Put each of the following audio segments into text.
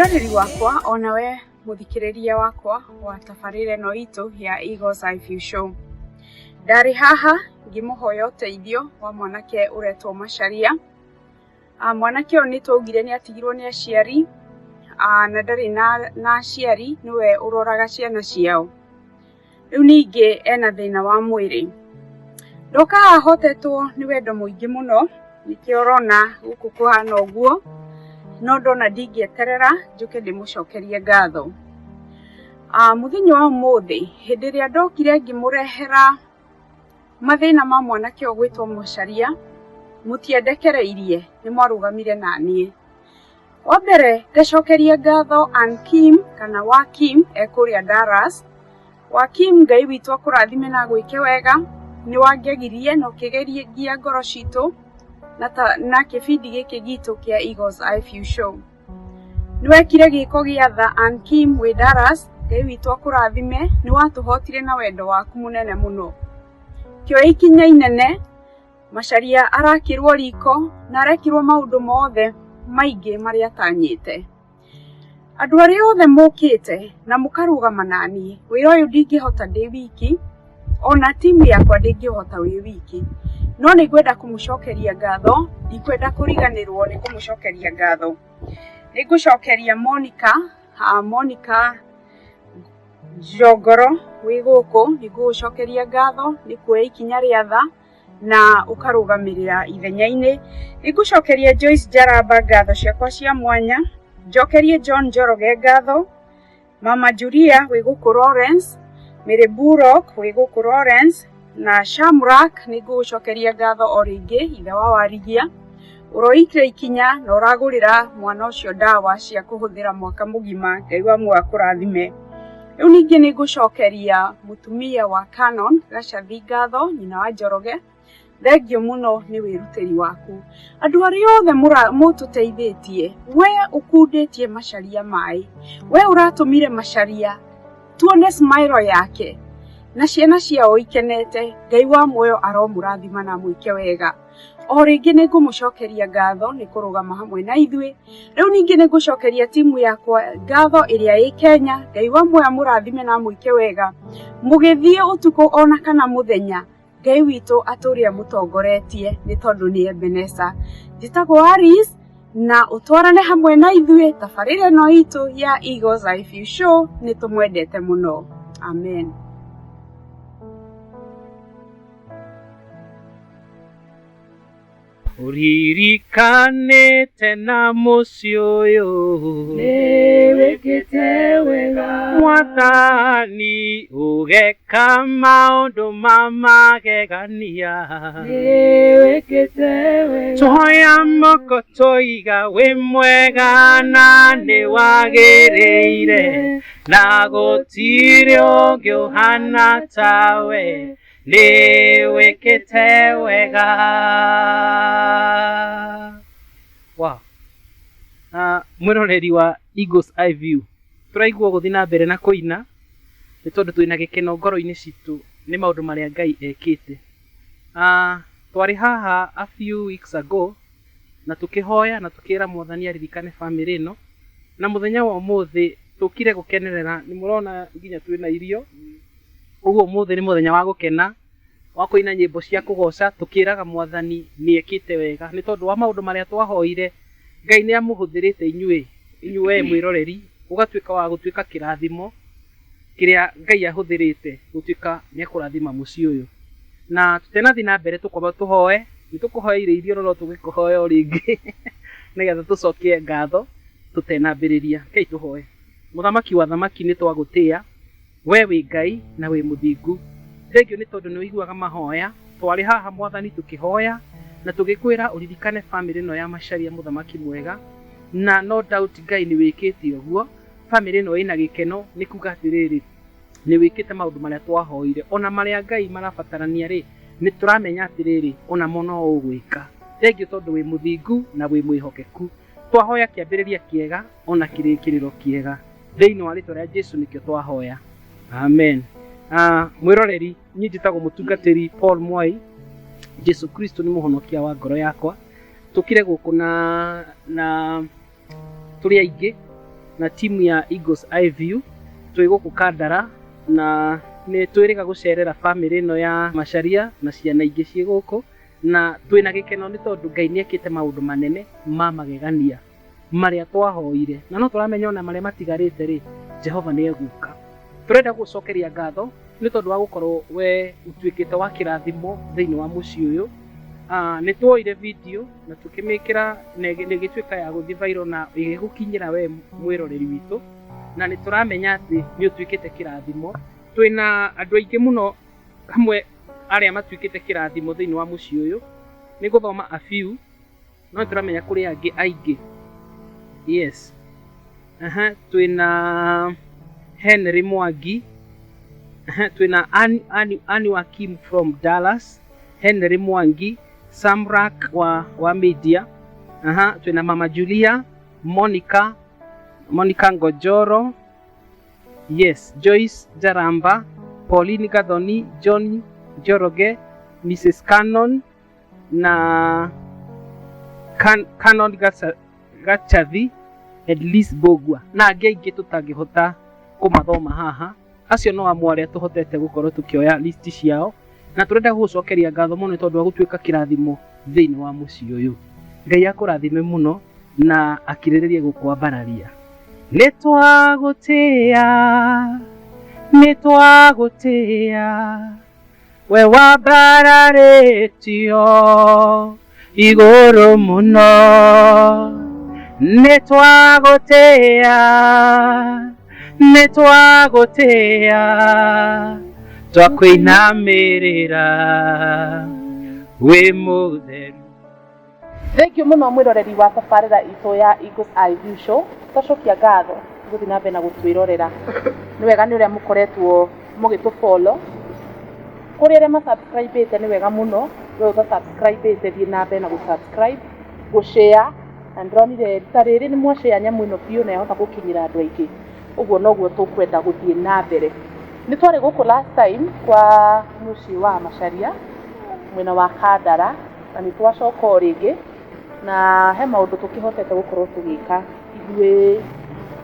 Mwiroreri wakwa onawe muthikiriria wakwa wa tabarire no itu ya Eagles Eye View Show. Ndari haha ngimuhoya uteithio wa mwanake uretwo Macharia. Mwanake oni tugire ni atigirwo ni aciari na ndari na aciari niwe uroraga ciana ciao. Riu ningi ena thina wa mwiri. Ndoka ahotetwo ni wendo muingi muno nikio rona guku kuhana uguo. No ndona ndingieterera njuke ndimucokerie ngatho. Muthenya wa umuthi hindi ria ndokire ngimurehera mathina ma mwanake ogwitwo Macharia, mutiendekereirie ni mwarugamire nanie. Wa mbere ngacokeria ngatho Ankim kana Wakim ekuria Dallas. Wakim Ngai witu akurathime na gwike wega ni wangegirie no kigerie gia ngoro citu na kibindi giki gitu kia Eagles Eye View Show. Niwekire giko gia tha Ankim wi Dallas. Ngai witu akurathime ni watuhotire na wendo waku munene muno. Kio ikinya inene Macharia arakirwo riko na arekirwo maundu mothe maingi maria atanyite. Andu aria othe mukite na mukarugama nani wira uyu ndingihota ndi wiki, ona timu yakwa ndingihota wi wiki. No ni ngwenda kumucokeria ngatho, ndikwenda kuriganirwo ni kumucokeria ngatho. Ni ngucokeria Monica Jogoro wi guku, ni ngucokeria ngatho ni kuoya ikinya ria tha na ukarugamirira ithenya-ini. Ni ngucokeria Joyce Jaramba ngatho ciakwa cia mwanya, njokerie John Njoroge ngatho, Mama Julia wi guku Lawrence, Mary Burok wi guku Lawrence na Shamrak ni ngucokeria ngatho o ringi ithe wa Warigia uroikire ikinya na uragurira mwana ucio dawa cia kuhuthira mwaka mugima. Ngai wa mwakurathime. Riu ningi ni ngucokeria mutumia wa Canon Gacathi ngatho, nyina wa Njoroge. Thengio muno ni wiruteri waku. Andu aria othe mututeithitie, we ukunditie Macharia mai, we uratumire Macharia tuone smile yake na ciana ciao ikenete. Ngai wa muoyo aromurathima na mwike wega. O ringi ni ngumucokeria ngatho ni kurugama hamwe na ithui. Riu ningi ni ngucokeria timu yakwa ngatho iria i Kenya. Ngai wa muoyo amurathime na mwike wega. Mugithie utuko ona kana muthenya, Ngai witu aturia mutongoretie ni tondu ni Ebeneza. Njitagwo Aris na utwarane hamwe na ithui tabarire no itu ya Eagles Eye View Show. Ni tumwendete muno. Amen. Uririkanite na muci uyu niwikite wega Mwathani ugeka maundu ma magegania niwikite wega tuhoya moko tuiga wi mwega na ni wagiriire na gutiri ungi uhana tawe niwikite wega. Wow. Mwiroreri wa Eagles Eye View, turaigua guthi na mbere na kuina ni tondu twina gikeno ngoro-ini citu ni maundu maria Ngai ekite. Twari haha a few weeks ago na tukihoya na tukira Mwathani aririkane family ino, na muthenya wa umuthi tukire gukenerera. Ni murona nginya twina irio. Uguo umuthi ni muthenya wa gukena, wa kuina nyimbo cia kugoca tukiraga Mwathani ni ekite wega ni tondu wa maundu maria twahoire. Ngai ni amuhuthirite inyue mwiroreri ugatwika wa gutwika kirathimo kiria Ngai ahuthirite gutwika ni akurathima muci uyu. Na tutenathi na mbere tukwamba tuhoe, ni tukuhoeire irio no tugikuhoya o ringi nigetha tucokie ngatho tutenambiriria. Kei tuhoe. Muthamaki wa thamaki ni twagutia, we wi Ngai na wi muthingu. Thengio ni tondu ni wiguaga mahoya. Twari haha Mwathani tukihoya na tugikwira uririkane family no ya Macharia muthamaki mwega, na no doubt Ngai ni wikite uguo. Family no ina gikeno ni kuga atiriri ni wikite maundu maria twahoire, ona maria Ngai marabatarania ri ni turamenya atiriri ona mono ugwika. Thengio tondu wi muthingu na wi mwihokeku. Twahoya kiambiriria kiega ona kirikiriro kiega thiini wa ritwa ria Jesu nikio twahoya. Amen. Mwiroreri nyi njitagwo mutungatiri Paul Mwai. Jesu Kristo ni muhonokia wa ngoro yakwa. Tukire guku na turi aingi na timu ya Eagles Eye View twĩ gũkũ Kandara, na nĩ twĩrĩga gũcerera family ĩno ya Macharia na ciana ingĩ ciĩ gũkũ, na twĩna gĩkeno nĩ tondũ Ngai nĩekĩte maũndũ manene ma magegania marĩa twahoire, na no tũramenya ona marĩa matigarĩte rĩ, Jehova nĩ egũka. Tũrenda gũcokeria ngatho nĩ tondũ wa gũkorwo we ũtuĩkĩte wa kĩrathimo thĩinĩ wa mũciĩ ũyũ. Nĩ tuoire video na tũkĩmĩkĩra na ĩgĩtuĩka ya gũthiĩ viral na ĩgĩgũkinyĩra we mwĩroreri witũ, na nĩ tũramenya atĩ nĩ ũtuĩkĩte kĩrathimo. Twĩna andũ aingĩ mũno hamwe arĩa matuĩkĩte kĩrathimo thĩinĩ wa mũciĩ ũyũ. Nĩ gũthoma a few, no nĩ tũramenya kũrĩ angĩ aingĩ. Yes. Twĩna Henry Mwangi, twĩna Annie wa Kim from Dallas, Henry Mwangi, Samrak wa media, twĩna Mama Julia, Monica Ngojoro, yes, Joyce Jaramba, Pauline Gathoni, John Joroge, Mrs. Cannon na Canon Gachathi, Edlis Bogwa na angĩ aingĩ tũtangĩhota kũmathoma haha. Acio no amwe arĩa tũhotete gũkorwo tũkĩoya list ciao, na tũrenda gũcokeria ngatho mũno tondũ wa gũtuĩka kĩrathimo thĩinĩ wa mũciĩ ũyũ. Ngai akũrathime mũno na akirĩrĩrie gũkwambararia. Nĩtwagũtĩĩa we wambararĩtio igũrũ mũno. Nĩtwagũtĩĩa twakwĩinamĩrĩra wĩ mũtheru. Thank you mũno mwĩroreri wa tabarĩra itũ ya Eagles Eye View Show. Tũcokia ngatho gũthiĩ na mbere na gũtwĩrorera. Nĩ wega nĩ ũrĩa mũkoretwo mũgĩtũfollow. Kũrĩ arĩa masubscribe-ĩte nĩ wega mũno. Wewe ũtasubscribe-ĩte thiĩ na mbere na gũsubscribe, gũshare, na ndĩronire rita rĩrĩ nĩ mwashare nyamũ ĩno biũ na yahota gũkinyĩra andũ aingĩ. Ũguo noguo tũkwenda gũthiĩ na mbere. Nĩ twarĩ gũkũ last time kwa mũciĩ wa Macharia mwena wa Kandara, na nĩ twacoka rĩngĩ na he maũndũ tũkĩhotete gũkorwo tũgĩka ithuĩ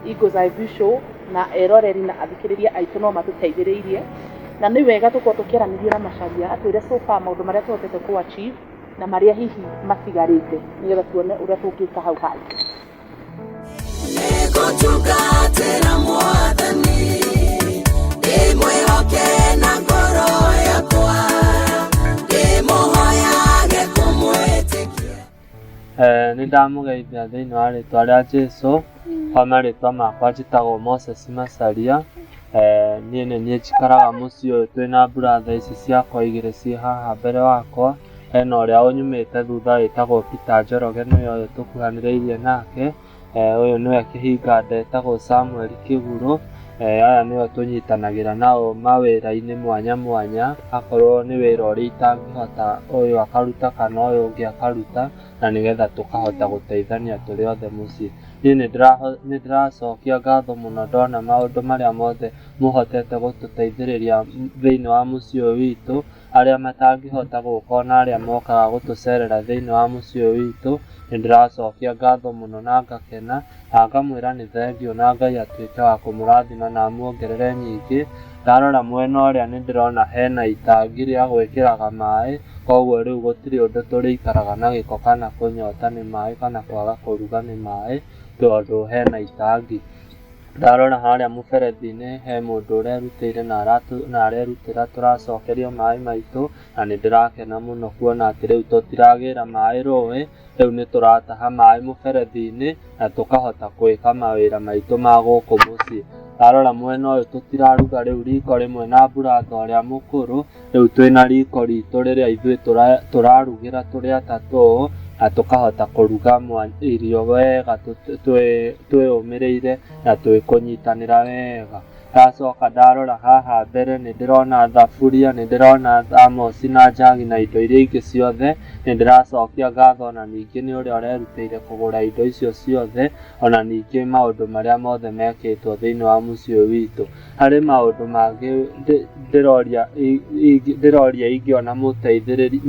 Eagles Eye View Show, na eroreri na athikĩrĩria aitũ no matũteithĩrĩirie, na nĩ wega tũkorwo tũkĩaranĩria na Macharia atwĩre so far maũndũ marĩa tũhotete kũ achieve na marĩa hihi matigarĩte, nĩgetha tuone ũrĩa tũngĩka hau hangĩ. Nĩgũtungatĩra Mwathani, ndĩmwĩhoke na ngoro yakwa, ndĩmũhoyage kũmwĩtĩkia. Nĩ ndamũgeithia thĩinĩ wa rĩtwa rĩa Jesũ. Kwa marĩtwa makwa njĩtagwo Moses Macharia. Niĩ nĩ niĩ njikaraga mũciĩ ũyũ twĩna brother ici ciakwa igĩrĩ ciĩ haha mbere wakwa. Hena ũrĩa ũnyumĩte thutha wĩtagwo Peter Njoroge, nĩwe ũyũ tũkuhanĩrĩirie nake. Ũyũ nĩwe kĩhinga ndetagwo Samuel Kĩgũrũ. Aya nĩo tũnyitanagĩra nao mawĩra-inĩ mwanya mwanya, akorwo nĩ wĩra ũrĩa itangĩhota ũyũ akaruta kana ũyũ ũngĩ akaruta, na nĩgetha tũkahota gũteithania tũrĩ othe mũciĩ. Niĩ nĩ ndĩracokia ngatho mũno ndona maũndũ marĩa mothe mũhotete gũtũteithĩrĩria thĩinĩ wa mũciĩ ũyũ witũ, arĩa matangĩhota gũka na arĩa mokaga gũtũcerera thĩinĩ wa mũciĩ ũyũ witũ. Nĩ ndĩracokia ngatho mũno na ngakena na ngamwĩra nĩ thengiũ, na Ngai atuĩke wa kũmũrathima na amuongerere nyingĩ. Ndarora mwena ũrĩa nĩ ndĩrona hena itangi rĩa gwĩkĩraga maĩ, koguo rĩu gũtirĩ ũndũ tũrĩikaraga na gĩko kana kũnyota nĩ maĩ kana kwaga kũruga nĩ maĩ, tondũ hena itangi. Ndarora harĩa mũberethi-inĩ he mũndũ ũrerutĩire na arerutĩra tũracokerio maĩ maitũ, na nĩ ndĩrakena mũno kuona atĩ rĩu tũtiragĩra maĩ rũĩ, rĩu nĩ tũrataha maĩ mũberethi-inĩ na tũkahota gwĩka mawĩra maitũ ma gũkũ mũciĩ. Ndarora mwena ũyũ tũtiraruga rĩu riko rĩmwe na brother ũrĩa mũkũrũ, rĩu twĩna riko ritũ rĩrĩa ithuĩ tũrarugĩra tũrĩ atatũ, na tũkahota kũruga irio wega twĩũmĩrĩire na twĩkũnyitanĩra wega. ndacoka ndarora haha mbere nĩ ndĩrona thaburia, nĩ ndĩrona thamosi na njagi na indo iria ingĩ ciothe. Nĩ ndĩracokia ngatho ona ningĩ nĩ ũrĩa ũrerutĩire kũgũra indo icio ciothe, ona ningĩ maũndũ marĩa mothe mekĩtwo thĩinĩ wa mũciĩ ũyũ witũ. Harĩ maũndũ mangĩ ndĩroria ingĩona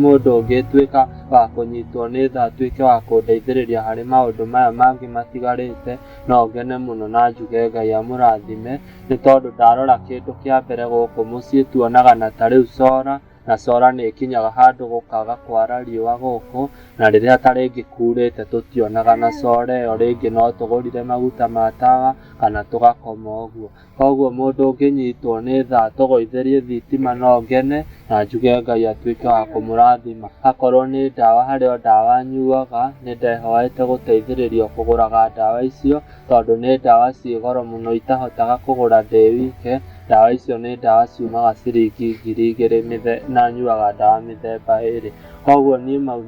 mũndũ ũngĩtuĩka wa kũnyitwo nĩ tha atuĩke wa kũndeithĩrĩria harĩ maũndũ maya mangĩ matigarĩte, no ngene mũno na njuge Ngai amũrathime, nĩ tondũ ndarora kĩndũ kĩa mbere gũkũ mũciĩ tuonaga na ta rĩu solar, na solar nĩ ĩkinyaga handũ gũkaga kwara riũa gũkũ, na rĩrĩa ta rĩngĩ kurĩte tũtionaga na solar ĩyo, rĩngĩ no tũgũrire maguta ma tawa kana tũgakoma ũguo. Koguo mũndũ ũngĩnyitwo nĩ tha tũgũithĩrie thitima no ngene, na njuge Ngai atuĩke wa kũmũrathima. Akorwo nĩ ndawa, harĩ o ndawa nyuaga, nĩ ndehoete gũteithĩrĩrio kũgũraga ndawa icio, tondũ nĩ ndawa ciĩ goro mũno itahotaga kũgũra ndĩ wike. Ndawa icio nĩ ndawa ciumaga ciringi 2000 na nyuaga ndawa mĩthemba ĩrĩ. Koguo nĩmo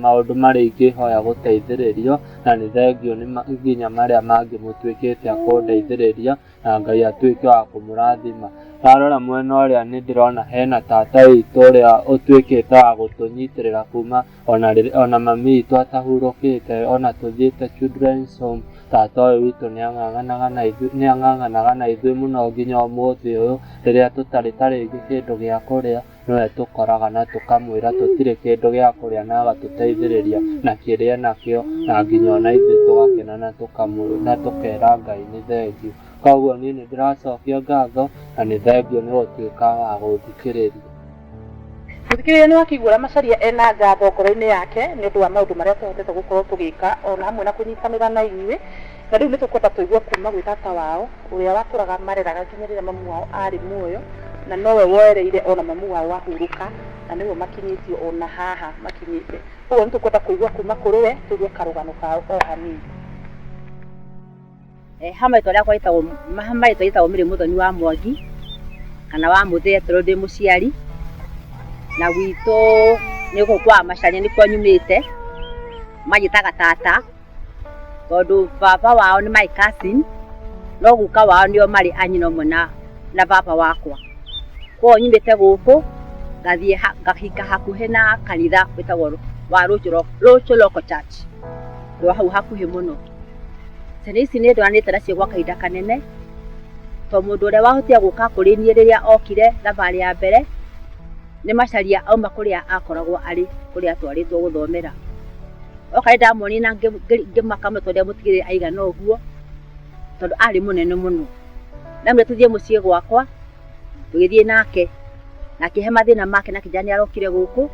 maũndũ marĩa ingĩhoya gũteithĩrĩrio, na nĩ thengio nginya marĩa mangĩ mũtuĩkĩte a kũndeithĩrĩria, na Ngai atuĩke wa kũmũrathima. Ndarora mwena ũrĩa nĩ ndĩrona hena tata witũ ũrĩa ũtuĩkĩte wa gũtũnyitĩrĩra kuma ona mami witũ atahurũkĩte, ona tũthiĩte children's home. Tata ũyũ witũ nĩ ang'ang'anaga na ithuĩ mũno nginya ũmũthĩ ũyũ, rĩrĩa tũtarĩ ta rĩngĩ kĩndũ gĩa kũrĩa, nowe tũkoraga na tũkamwĩra tũtirĩ kĩndũ gĩa kũrĩa, na agatũteithĩrĩria na kĩrĩa nakĩo, na nginya ona ithuĩ tũgakena na tũkera Ngai nĩ thengio. Koguo niĩ nĩ ndĩracokia ngatho na nĩ thengio nĩ gũtuĩka wa gũthikĩrĩria. Mũthikĩrĩria nĩ wakĩigua Macharia ena ngatho ngoro-inĩ yake nĩ ũndũ wa maũndũ marĩa tũhotete gũkorwo tũgĩka, ona hamwe na kũnyitanĩra na inyuĩ. Na rĩu nĩ tũkwenda tũigua kuma gwĩ tata wao ũrĩa watũraga mareraga nginya rĩrĩa mamu wao arĩ muoyo, na nowe woereire ona mamu wao wahurũka, na nĩguo makinyĩtio ona haha makinyĩte. Ũguo nĩ tũkwenda kũigua kuma kũrĩ we, tũigue karũgano kao o hanini. Marĩtwa rĩakwa Mary Mũthoni wa Mwangi, kana wa Mũthee tondũ ndĩ mũciari, na gwitũ nĩ gũkũ kwa Macharia nĩkuo nyumĩte, manjĩtaga tata tondũ baba wao nĩ my cousin, no guka wao nĩo marĩ anyina ũmwe na baba wakwa. Koguo nyumĩte gũkũ ngathiĩ ngahika hakuhĩ na kanitha wĩtagwo wa Rũciũ Local Church, rwa hau hakuhĩ mũno. Ciana ici nĩ ndũranĩte nacio gwa kahinda kanene, tondũ mũndũ ũrĩa wahotire gũka kũrĩ niĩ rĩrĩa okire thabarĩ ya mbere nĩ Macharia auma kũrĩa akoragwo arĩ, kũrĩa atwarĩtwo gũthomera. Oka nĩ ndamuonire na ngĩmaka mũno tondũ mũtigĩrĩre aigana ũguo, tondũ arĩ mũnene mũno. Ndamwĩra tũthiĩ mũciĩ gwakwa, tũgĩthiĩ nake na akĩhe mathĩna make na kĩnjani arokire gũkũ,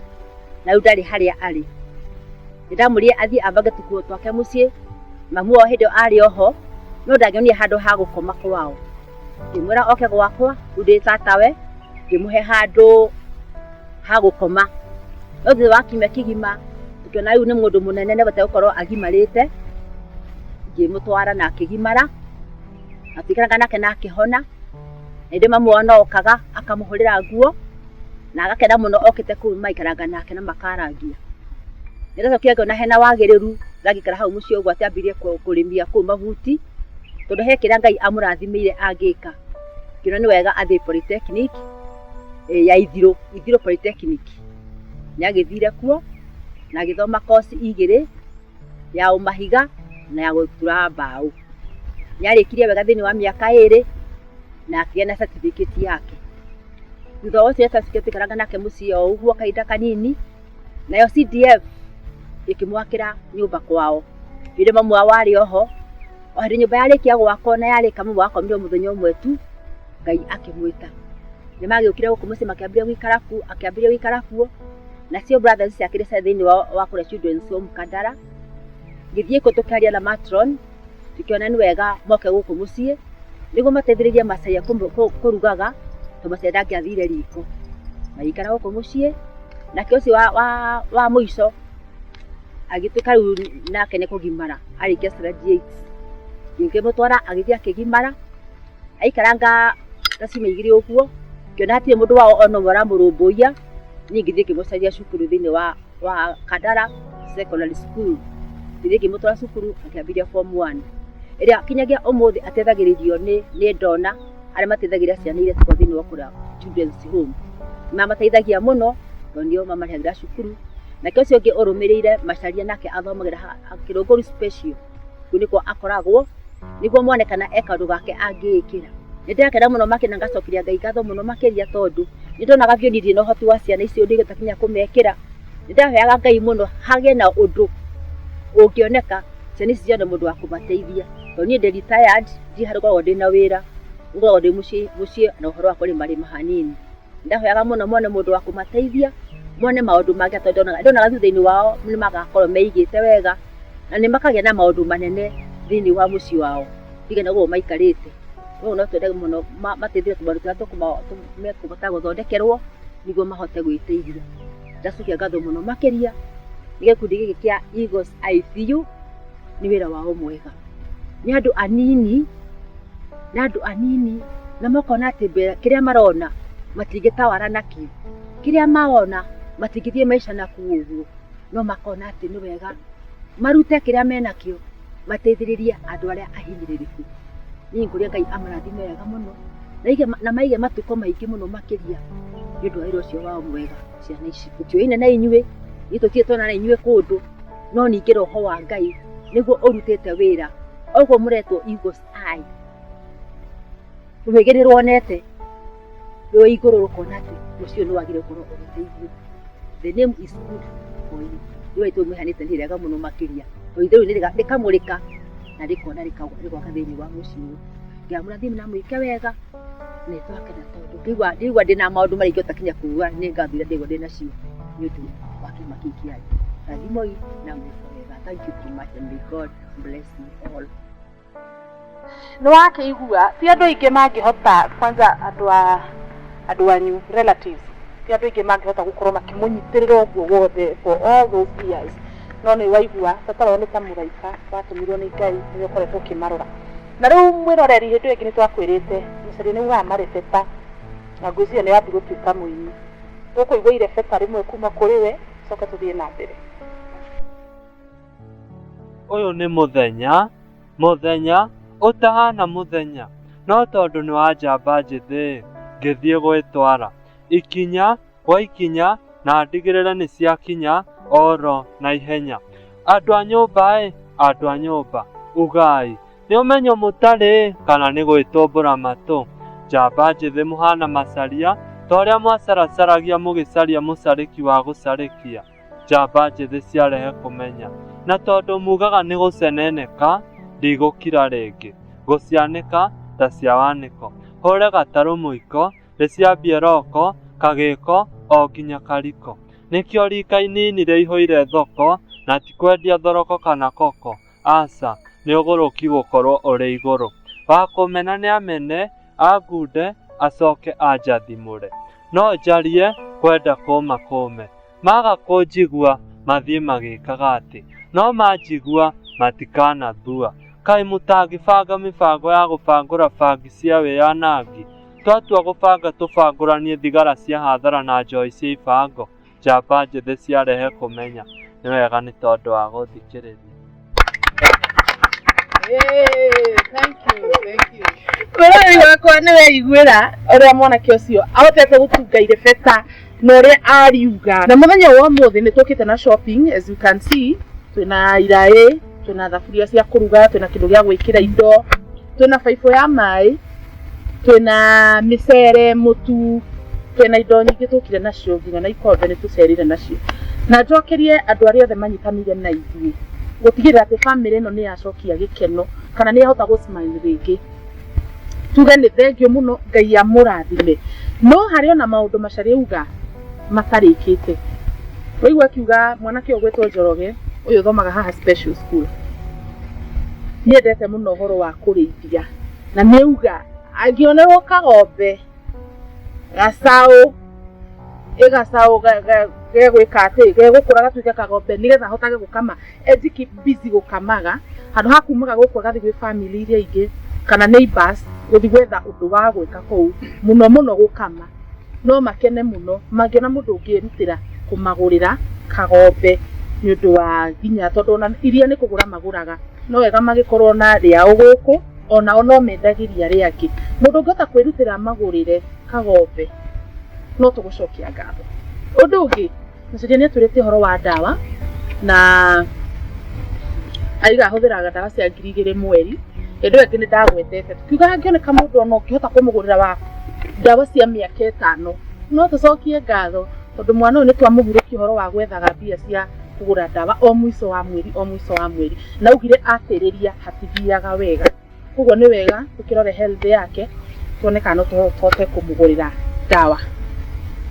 na rĩu ndarĩ harĩa arĩ. Nĩ ndamwĩrire athiĩ ambange tũkuo twake mũciĩ, mamu wao hĩndĩ ĩyo arĩ oho, no ndangĩonire handũ ha gũkoma kwao. Ngĩmwĩra oke gwakwa, rĩu ndĩ tatawe, ngĩmũhe handũ ha gũkoma. No thutha wa kiumia kĩgima tũkĩona rĩu nĩ mũndũ mũnene nĩ abataire gũkorwo agimarĩte, ngĩmũtwara na akĩgimara, na tũikaraga nake na akĩhona. Na hĩndĩ mamu wao no okaga akamũhũrĩra nguo, na agakena mũno okĩte kũu maikaranga nake na makarangia. Nĩ ndacokire ngĩona hena wagĩrĩru ndangĩikara hau mũciĩ ũguo atĩ ambirie kũrĩmia kũu mahuti, tondũ he kĩrĩa Ngai amũrathimĩire angĩka. Ngĩona nĩ wega athiĩ polytechnic ya Ithirũ polytechnic. Nĩ agĩthire kuo na agĩthoma course 2 ya ũmahiga na ya gũtura mbaũ. Nĩ arĩkirie wega thĩinĩ wa mĩaka 2 na akĩgĩa na certificate yake. Thutha ũcio certificate ĩikaraga nake mũciĩ o ũguo kahinda kanini, nayo CDF ĩkĩmwakĩra nyũmba kwao. Hĩndĩ mamu wao arĩ oho, o hĩndĩ nyũmba yarĩkia gwakwo na yarĩka mamu akomire mũthenya ũmwe tu, Ngai akĩmwĩta. Nĩ magĩũkire gũkũ mũciĩ akĩambĩrĩria gũikara kuo, nacio brothers ciake thĩinĩ wa kũrĩa children's home Kandara. Ngĩthiĩ kuo tũkĩaria na matron, tũkĩona nĩ wega moke gũkũ mũciĩ nĩguo mateithĩrĩrie Macharia kũrugaga, tondũ Macharia ndangĩathire riko. Magĩikara gũkũ mũciĩ, nake ũcio wa mũico agĩtuĩka rĩu nake nĩ kũgimara, arĩkia graduate. Ngĩmũtwara agĩthiĩ akĩgimara, aikaranga ta ciumia 2 ũguo, ngĩona hatirĩ mũndũ wao ona ũmwe ũramũrũmbũiya. Niĩ ngĩthiĩ ngĩmũcaria cukuru thĩinĩ wa Kandara Secondary School. Ngĩthiĩ ngĩmũtwara cukuru akĩambĩrĩria form 1, ĩrĩa kinyagia ũmũthĩ ateithagĩrĩrio nĩ ndona arĩa mateithagia ciana iria cikwa thĩinĩ wa kũrĩa children's home mamateithagia mũno tondũ nĩo mamarĩhagĩra cukuru. Nake ũcio ũngĩ ũrũmĩrĩire Macharia nake athomagĩra Kilongori special, kũu nĩkuo akoragwo nĩguo mone kana eka ũndũ gake angĩĩkĩra. Nĩndĩrakena mũno makĩria ngacokeria Ngai ngatho mũno makĩria tondũ nĩndonaga biũ ndirĩ na ũhoti wa ciana icio ndigũtakinya kũmekĩra. Nĩndahoyaga Ngai mũno hagĩe na ũndũ ũngĩoneka ciana ici cione mũndũ wa kũmateithia tondũ niĩ ndĩ retired, ndirĩ handũ ngoragwo ndĩ na wĩra, ngoragwo ndĩ mũciĩ na ũhoro wakwa nĩ marĩ hanini. Ndahoyaga mũno mone mũndũ wa kũmateithia, mone maũndũ mangĩ tondũ ndonaga thutha-inĩ wao nĩ magakorwo meigĩte wega na nĩ makagĩa na maũndũ manene thĩinĩ wa mũciĩ wao ndigana ũguo maikarĩte. Rĩu no twende mũno mateithĩre tũmaũndũ tũrĩa mekũbota gũthondekerwo nĩguo mahote gwĩteithia. Ndacokia ngatho mũno makĩria nĩ gĩkundi gĩkĩ kĩa Eagles IVU, nĩ wĩra wao mwega. Nĩ andũ anini na makona atĩ kĩrĩa marona matingĩtawara nakĩo, kĩrĩa marona matingĩthiĩ maica nakuo ũguo, no makona atĩ nĩ wega marute kĩrĩa menakĩo mateithĩrĩrie andũ arĩa ahinyĩrĩrĩku. Niĩ ngũria Ngai amarathime wega mũno na maige matukũ maingĩ mũno makĩria nĩ ũndũ wa wĩra ũcio wao mwega. Ciana ici tũtioine na inyuĩ, nĩ tũtirĩ tuona na inyuĩ kũndũ, no ningĩ roho wa Ngai nĩguo ũrutĩte wĩra ũguo mũretwo Eagles Eye. Rwĩgĩ nĩruonete rwĩ igũrũ rũkona atĩ mũciĩ nĩ wagĩrĩirwo gũkorwo ũgĩteithio. The name is good for you. Rĩu tũmĩhanĩte nĩ rĩega mũno makĩria tondũ rĩu nĩ rĩkamũrĩka na rĩkona rĩgwaka thĩinĩ wa mũciĩ ũyũ. Ngamũrathime na mwĩke wega na nĩtwakena tondũ ndigua ndĩna maũndũ marĩa ingĩtakinya kuuga nĩ ngathira ndigua ndĩnacio nĩ ũndũ wa kĩama gĩkĩ kĩanyu. Rathimoi na mwĩke wega. Thank you so much and may God bless you all. Nĩ wakĩigua ti andũ aingĩ mangĩhota kwanza andũ anyu relatives, ti andũ aingĩ mangĩhota gũkorwo makĩmũnyitĩrĩra ũguo wothe for all those years, no nĩ waigua bata wao nĩ ta mũraika watũmirwo nĩ Ngai nĩwe ũkoretwo ũkĩmarora. Na rĩu mwĩroreri hĩndĩ ĩngĩ nĩ twakwĩrĩte Macharia nĩ ugaga marebeta na ngwĩciria nĩ wambi gũtuĩka mũini. Tũkũigua irebeta rĩmwe kuma kũrĩ we, coka tũthiĩ na mbere. Ũyũ nĩ mũthenya ũtahana mũthenya, no tondũ nĩ wa njamba njĩthĩ ngĩthiĩ gwĩtwara ikinya gwa ikinya na ndigĩrĩre nĩ ciakinya oro na ihenya. Andũ a nyũmba ugai nĩ ũmenyo mũtarĩ kana nĩ gwĩtũmbũra matũ. Njamba njĩthĩ mũhana Macharia ta ũrĩa mwacaracaragia mũgĩcaria mũcarĩki wa gũcarĩkia. Njamba njĩthĩ ciarehe kũmenya na tondũ mugaga nĩ gũceneneka ndigũkira rĩngĩ, gũcianĩka ta cia wanĩko. Hũre gatarũ mũiko rĩciambie roko kagĩko o nginya kariko. Nĩkĩo rika inini rĩihũire thoko na ti kwendia thoroko kana koko, aca nĩ ũgũrũki gũkorwo ũrĩ igũrũ. Wa kũmena nĩ amene, angunde acoke anjathimũre. No njarie kwenda kũma kũme, maga kũnjigua mathiĩ magĩkaga atĩ, no manjigua matikanathua. Kaĩ mũtangĩbanga mĩbango ya gũbangũra bangi cia wĩyanangi? Twatua gũbanga tũbangũranie thigara cia hathara na njohi cia ibango. Njamba njĩthĩ ciarehe kũmenya nĩ wega nĩ tondũ wa gũthikĩrĩria. Mwĩroreri wakwa nĩ weiguĩra ũrĩa mwanake ũcio ahotete gũtunga irebeta na ũrĩa ariuga. Na mũthenya wa ũmũthĩ nĩ tũkĩte na shopping, as you can see, twĩna iraĩ, twĩna thaburia cia kũruga, twĩna kĩndũ gĩa gwĩkĩra indo, twĩna baibũ ya maĩ, twĩna mĩcere, mũtu, twĩna indo nyingĩ tũkire nacio nginya na ikombe nĩ tũcerire nacio. Na njokerie andũ arĩa othe manyitanĩire na ithuĩ gũtigĩrĩra atĩ bamĩrĩ ĩno nĩ yacokia gĩkeno kana nĩ yahota gũsmile rĩngĩ. Tuge nĩ thengiũ mũno, Ngai amũrathime. No harĩ ona maũndũ Macharia auga matarĩkĩte. Waigua akiuga mwanake ũgwĩtwo Njoroge ũyũ ũthomaga haha special school nĩ endete mũno ũhoro wa kũrĩithia, na nĩ auga angĩonerwo kagombe gacaũ gegwĩka atĩ gegũkũra gatuĩke kagombe nĩgetha ahotage gũkama keep busy gũkamaga handũ ha kumaga gũkũ agathiĩ gwĩ family iria ingĩ kana neighbors gũthiĩ gwetha ũndũ wa gwĩka kũu mũno gũkama. No makene mũno mangĩona mũndũ ũngĩrutĩra kũmagũrĩra kagombe nĩ ũndũ wa nginya tondũ ona iria nĩ kũgũra magũraga, no wega magĩkorwo na rĩao gũkũ onao no mendagiria aria angi mundu ngota kwirutira magurire kagombe no tugucokia ngatho undu ungi Macharia ni aturite horo wa ndawa na aiga huthiraga ndawa cia 2,000 mweri endo eke ni ndagwetete tukiuga ngioneka mundu ono ngihota kumugurira wa ndawa cia miaka 5 no tucokie ngatho tondu mwana uyu ni twamuhurukia horo wa gwethaga mbia cia kugura ndawa o mwiso wa mweri na ugire atiriria hatithiaga wega koguo ni wega tukirore health yake tuone kana no tuhote kumugurira ndawa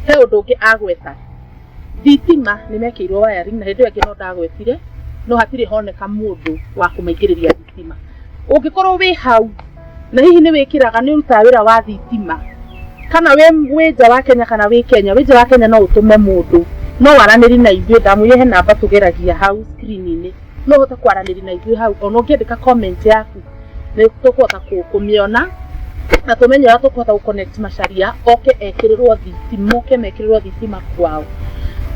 he undu ungi agweta thitima ni mekirwo wiring na hindu yake no ndagwetire no hatire honeka mundu wa kumaingiriria thitima ungikorwo wi hau na hihi ni wikiraga ni uruta wira wa thitima kana we nja wa Kenya kana wi Kenya we nja wa Kenya no utume mundu no waraniri na ithuĩ ndamwire he namba tugeragia hau screen-inĩ no hote kwaranĩria na ithuĩ hau ona ũngĩandĩka comment yaku nĩ tũkũhota kũmĩona na tũmenye ũrĩa tũkũhota gũconnect Macharia oke ekĩrĩrwo thitima oke mekĩrĩrwo thitima kwao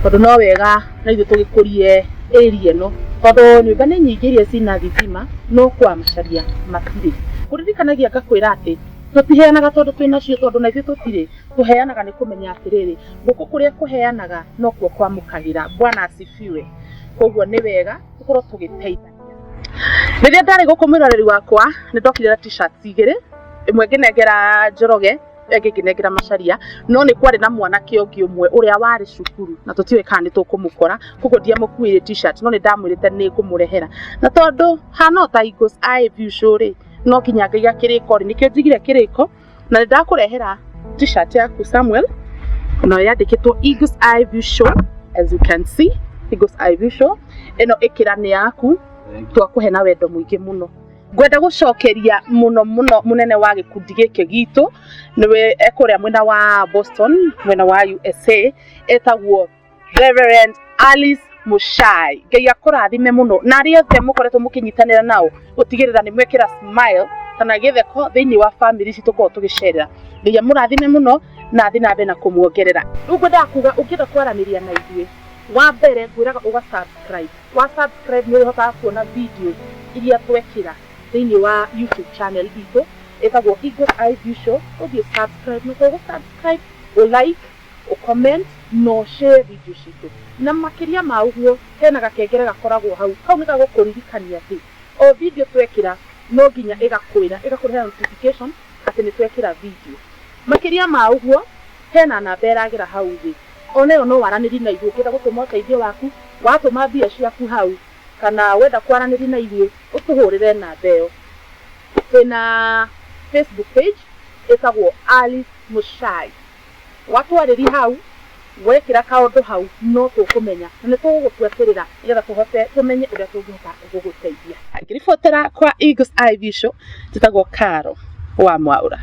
tondũ no wega na ithuĩ tũgĩkũrie area ĩno tondũ nyũmba nĩ nyingĩ iria cina thitima no kwa Macharia matirĩ kũririkanagia ngakwĩra atĩ tutiheanaga tondu twinacio tondu na ithuĩ tutire tuheanaga ni kumenya atiriri guku kuria kuheanaga no kuo kwamukagira Bwana asifiwe koguo ni wega tukorwo tugiteithania riria ndari guku mwiroreri wakwa ni ndokirira t-shirts igiri imwe nginengera Njoroge enge nginengera Macharia no ni kwari na mwanake ungi umwe uria wari cukuru na tutiwe kana ni tukumukora koguo ndiamukuire t-shirt no ni ndamwirite ni ngumurehera na tondu hanota Eagles Eye View show ri no kinya ngaiga kiriko ri nikio njigire kiriko na ndakurehera t-shirt yaku Samuel na yandikitwo Eagles Eye View show as you can see Eagles Eye View show eno ikirani yaku twakuhe na wendo mwingi muno ngwenda gucokeria muno munene wa gikundi giki gitu niwe ekuria mwena wa Boston mwena wa USA etagwo Reverend Alice Muchai ngai akurathime muno na aria othe mukoretwo mukinyitanira nao gutigirira ni mwekira smile kana githeko thiini wa family citu ko tugicerera ngai murathime muno na athi na bena kumuongerera ugo ndakuga ukida kwaraniria na ithuĩ wa mbere ngwiraga uga subscribe ni uhota kuona video iria twekira thiini wa YouTube channel itu etagwo Eagles Eye View show uthi subscribe no ko subscribe like comment no share video citu na makiria ma uguo hena gakengere gakoragwo hau ni gagukuririkania ati o video twekira no nginya igakureha notification ati ni twekira video makiria ma uguo hena namba iragira hau thi oneyo no waraniri na ithuĩ kida gutuma uteithio waku watuma mbia ciaku hau kana wenda kwaraniri na ithuĩ utuhurire namba iyo twina Facebook page etagwo Alice Muchai watwariri hau wekira kaundu hau no tukumenya na tugugutweterera igetha tuhote tumenye uria tungihota guguteithia ngiribotera kwa Eagles Eye View show titagwo Karo wa Mwaura.